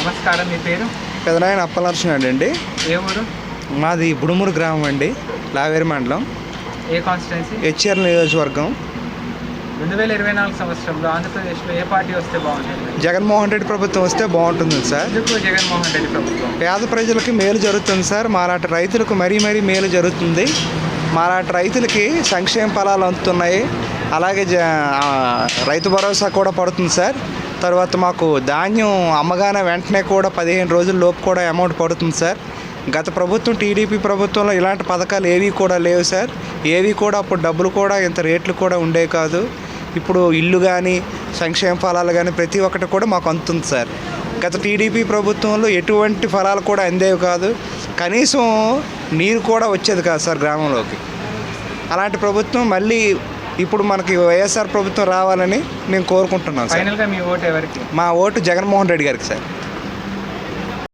నమస్కారం, మీ పేరు? పెదనాయన అప్పలనరసింహుడు అండి. ఏ ఊరు? మాది బుడుమూరు గ్రామం అండి, లావేరు మండలం, ఏ కాన్స్టిట్యున్సీ? హెచ్ఆర్ నియోజకవర్గం. 2024 సంవత్సరంలో ఆంధ్రప్రదేశ్లో ఏ పార్టీ వస్తే బాగుంటుంది? జగన్మోహన్ రెడ్డి ప్రభుత్వం వస్తే బాగుంటుంది సార్. ఎందుకు జగన్మోహన్ రెడ్డి ప్రభుత్వం? పేద ప్రజలకి మేలు జరుగుతుంది సార్. మాలాంటి రైతులకు మరీ మేలు జరుగుతుంది. మాలాంటి రైతులకి సంక్షేమ ఫలాలు అందుతున్నాయి. అలాగే రైతు భరోసా కూడా పడుతుంది సార్. తర్వాత మాకు ధాన్యం అమ్మగానే వెంటనే కూడా 15 రోజుల లోపు కూడా అమౌంట్ పడుతుంది సార్. గత ప్రభుత్వం టీడీపీ ప్రభుత్వంలో ఇలాంటి పథకాలు ఏవి కూడా లేవు సార్. ఏవి కూడా అప్పుడు డబ్బులు కూడా ఇంత రేట్లు కూడా ఉండేవి కాదు. ఇప్పుడు ఇల్లు కానీ సంక్షేమ ఫలాలు కానీ ప్రతి ఒక్కటి కూడా మాకు అందుతుంది సార్. గత టీడీపీ ప్రభుత్వంలో ఎటువంటి ఫలాలు కూడా అందేవి కాదు. కనీసం నీరు కూడా వచ్చేది కాదు సార్ గ్రామంలోకి. అలాంటి ప్రభుత్వం మళ్ళీ ఇప్పుడు మనకి వైఎస్ఆర్ ప్రభుత్వం రావాలని మేము కోరుకుంటున్నాం సార్. ఫైనల్గా మీ ఓటు ఎవరికి? మా ఓటు జగన్మోహన్ రెడ్డి గారికి సార్.